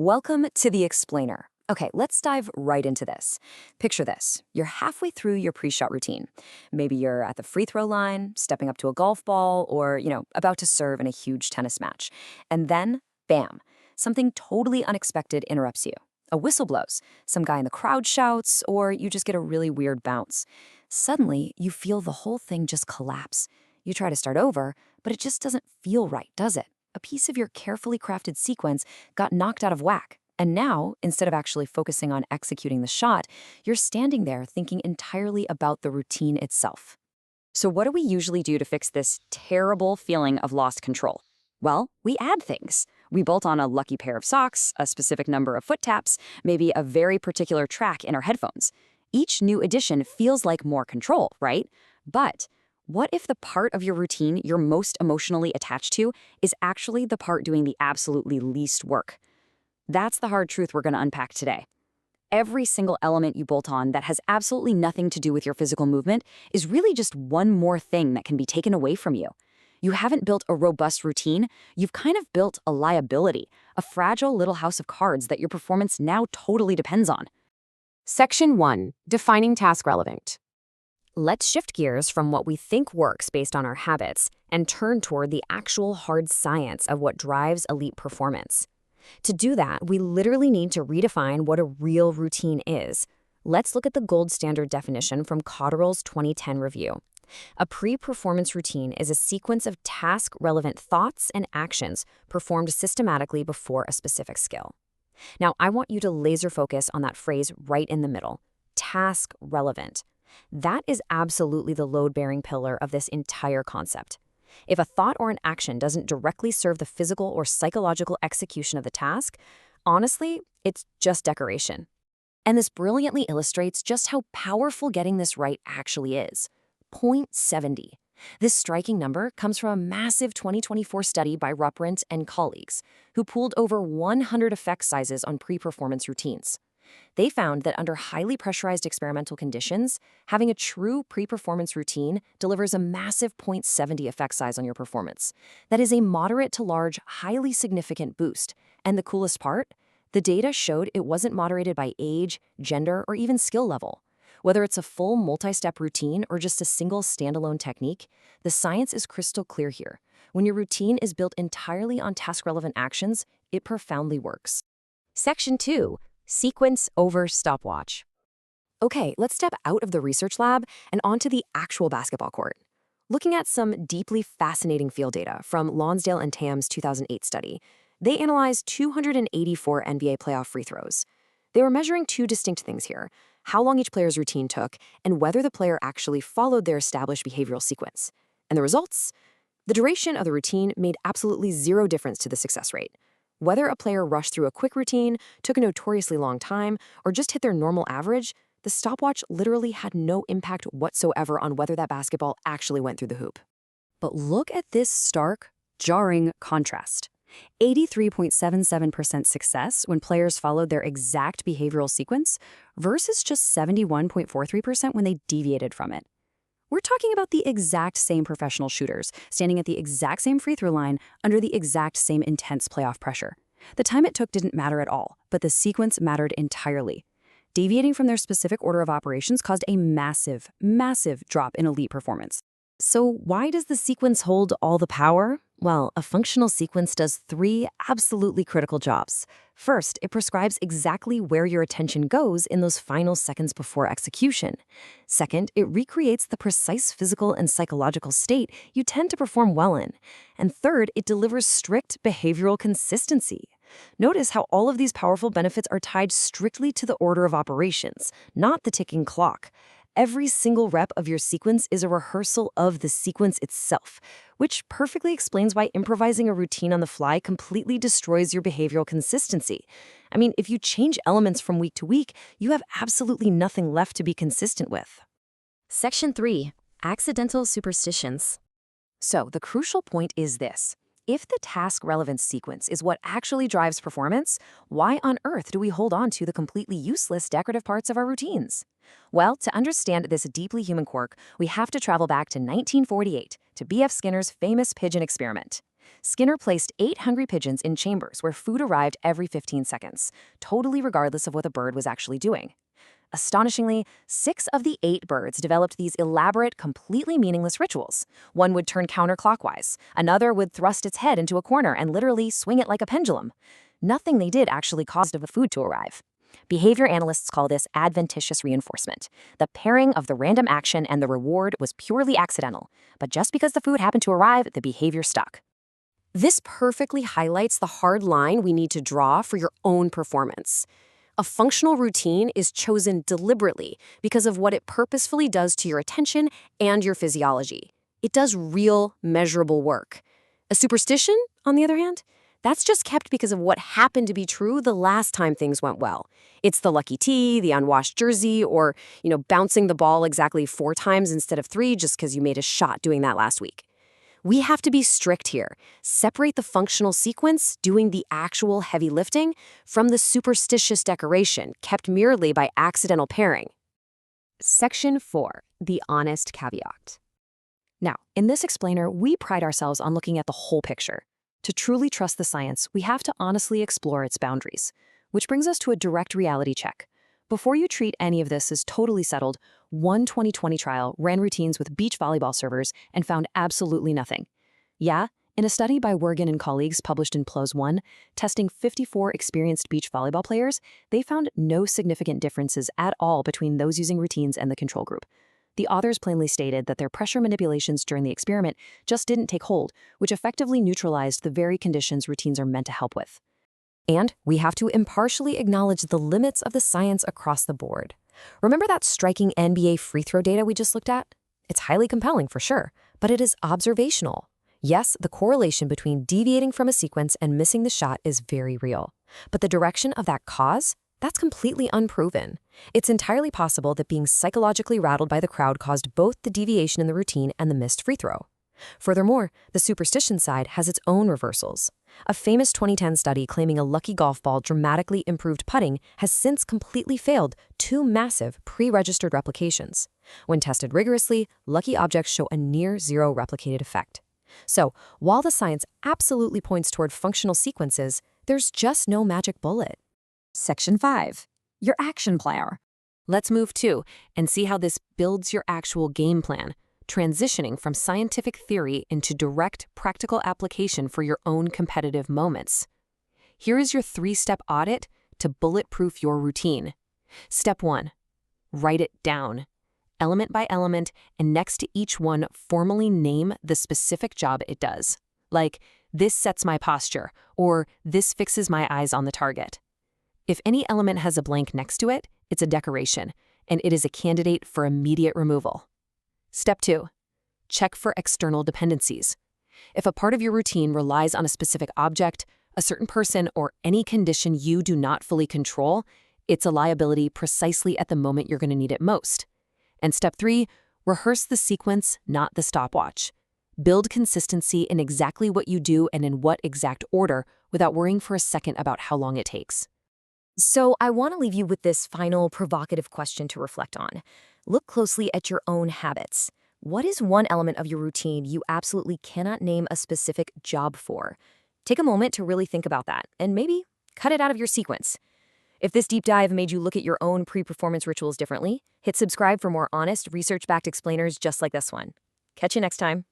Welcome to The Explainer. Okay, let's dive right into this. Picture this. You're halfway through your pre-shot routine. Maybe you're at the free throw line, stepping up to a golf ball, or, about to serve in a huge tennis match. And then, bam, something totally unexpected interrupts you. A whistle blows, some guy in the crowd shouts, or you just get a really weird bounce. Suddenly, you feel the whole thing just collapse. You try to start over, but it just doesn't feel right, does it? A piece of your carefully crafted sequence got knocked out of whack. And now, instead of actually focusing on executing the shot, you're standing there thinking entirely about the routine itself. So what do we usually do to fix this terrible feeling of lost control? Well, we add things. We bolt on a lucky pair of socks, a specific number of foot taps, maybe a very particular track in our headphones. Each new addition feels like more control, right? But what if the part of your routine you're most emotionally attached to is actually the part doing the absolutely least work? That's the hard truth we're going to unpack today. Every single element you bolt on that has absolutely nothing to do with your physical movement is really just one more thing that can be taken away from you. You haven't built a robust routine, you've kind of built a liability, a fragile little house of cards that your performance now totally depends on. Section 1. Defining task relevant. Let's shift gears from what we think works based on our habits and turn toward the actual hard science of what drives elite performance. To do that, we literally need to redefine what a real routine is. Let's look at the gold standard definition from Cotterell's 2010 review. A pre-performance routine is a sequence of task-relevant thoughts and actions performed systematically before a specific skill. Now, I want you to laser focus on that phrase right in the middle, task-relevant. That is absolutely the load-bearing pillar of this entire concept. If a thought or an action doesn't directly serve the physical or psychological execution of the task, honestly, it's just decoration. And this brilliantly illustrates just how powerful getting this right actually is. 0.70. This striking number comes from a massive 2024 study by Ruppert and colleagues, who pooled over 100 effect sizes on pre-performance routines. They found that under highly pressurized experimental conditions, having a true pre-performance routine delivers a massive 0.70 effect size on your performance. That is a moderate to large, highly significant boost. And the coolest part? The data showed it wasn't moderated by age, gender, or even skill level. Whether it's a full multi-step routine or just a single standalone technique, the science is crystal clear here. When your routine is built entirely on task-relevant actions, it profoundly works. Section 2. Sequence over stopwatch. Okay, let's step out of the research lab and onto the actual basketball court. Looking at some deeply fascinating field data from Lonsdale and Tam's 2008 study, they analyzed 284 NBA playoff free throws. They were measuring two distinct things here: how long each player's routine took and whether the player actually followed their established behavioral sequence. And the results? The duration of the routine made absolutely zero difference to the success rate. Whether a player rushed through a quick routine, took a notoriously long time, or just hit their normal average, the stopwatch literally had no impact whatsoever on whether that basketball actually went through the hoop. But look at this stark, jarring contrast. 83.77% success when players followed their exact behavioral sequence versus just 71.43% when they deviated from it. We're talking about the exact same professional shooters, standing at the exact same free throw line under the exact same intense playoff pressure. The time it took didn't matter at all, but the sequence mattered entirely. Deviating from their specific order of operations caused a massive, massive drop in elite performance. So why does the sequence hold all the power? Well, a functional sequence does three absolutely critical jobs. First, it prescribes exactly where your attention goes in those final seconds before execution. Second, it recreates the precise physical and psychological state you tend to perform well in. And third, it delivers strict behavioral consistency. Notice how all of these powerful benefits are tied strictly to the order of operations, not the ticking clock. Every single rep of your sequence is a rehearsal of the sequence itself, which perfectly explains why improvising a routine on the fly completely destroys your behavioral consistency. I mean, if you change elements from week to week, you have absolutely nothing left to be consistent with. Section 3. Accidental superstitions. So the crucial point is this. If the task-relevant sequence is what actually drives performance, why on earth do we hold on to the completely useless decorative parts of our routines? Well, to understand this deeply human quirk, we have to travel back to 1948 to B.F. Skinner's famous pigeon experiment. Skinner placed 8 hungry pigeons in chambers where food arrived every 15 seconds, totally regardless of what the bird was actually doing. Astonishingly, 6 of the 8 birds developed these elaborate, completely meaningless rituals. One would turn counterclockwise, another would thrust its head into a corner and literally swing it like a pendulum. Nothing they did actually caused the food to arrive. Behavior analysts call this adventitious reinforcement. The pairing of the random action and the reward was purely accidental, but just because the food happened to arrive, the behavior stuck. This perfectly highlights the hard line we need to draw for your own performance. A functional routine is chosen deliberately because of what it purposefully does to your attention and your physiology. It does real, measurable work. A superstition, on the other hand, that's just kept because of what happened to be true the last time things went well. It's the lucky tee, the unwashed jersey, or, bouncing the ball exactly 4 times instead of 3 just because you made a shot doing that last week. We have to be strict here. Separate the functional sequence, doing the actual heavy lifting, from the superstitious decoration kept merely by accidental pairing. Section 4. The honest caveat. Now, in this explainer, we pride ourselves on looking at the whole picture. To truly trust the science, we have to honestly explore its boundaries, which brings us to a direct reality check. Before you treat any of this as totally settled, one 2020 trial ran routines with beach volleyball servers and found absolutely nothing. Yeah, in a study by Wergen and colleagues published in PLOS One, testing 54 experienced beach volleyball players, they found no significant differences at all between those using routines and the control group. The authors plainly stated that their pressure manipulations during the experiment just didn't take hold, which effectively neutralized the very conditions routines are meant to help with. And we have to impartially acknowledge the limits of the science across the board. Remember that striking NBA free throw data we just looked at? It's highly compelling for sure, but it is observational. Yes, the correlation between deviating from a sequence and missing the shot is very real. But the direction of that cause? That's completely unproven. It's entirely possible that being psychologically rattled by the crowd caused both the deviation in the routine and the missed free throw. Furthermore, the superstition side has its own reversals. A famous 2010 study claiming a lucky golf ball dramatically improved putting has since completely failed 2 massive pre-registered replications. When tested rigorously, lucky objects show a near-zero replicated effect. So, while the science absolutely points toward functional sequences, there's just no magic bullet. Section 5. Your action plan. Let's move to and see how this builds your actual game plan, transitioning from scientific theory into direct practical application for your own competitive moments. Here is your 3-step audit to bulletproof your routine. Step 1. Write it down. Element by element, and next to each one, formally name the specific job it does. Like, this sets my posture, or this fixes my eyes on the target. If any element has a blank next to it, it's a decoration, and it is a candidate for immediate removal. Step 2. Check for external dependencies. If a part of your routine relies on a specific object, a certain person, or any condition you do not fully control, it's a liability precisely at the moment you're going to need it most. And step 3, rehearse the sequence, not the stopwatch. Build consistency in exactly what you do and in what exact order without worrying for a second about how long it takes. So I want to leave you with this final provocative question to reflect on. Look closely at your own habits. What is one element of your routine you absolutely cannot name a specific job for? Take a moment to really think about that, and maybe cut it out of your sequence. If this deep dive made you look at your own pre-performance rituals differently, hit subscribe for more honest, research-backed explainers just like this one. Catch you next time.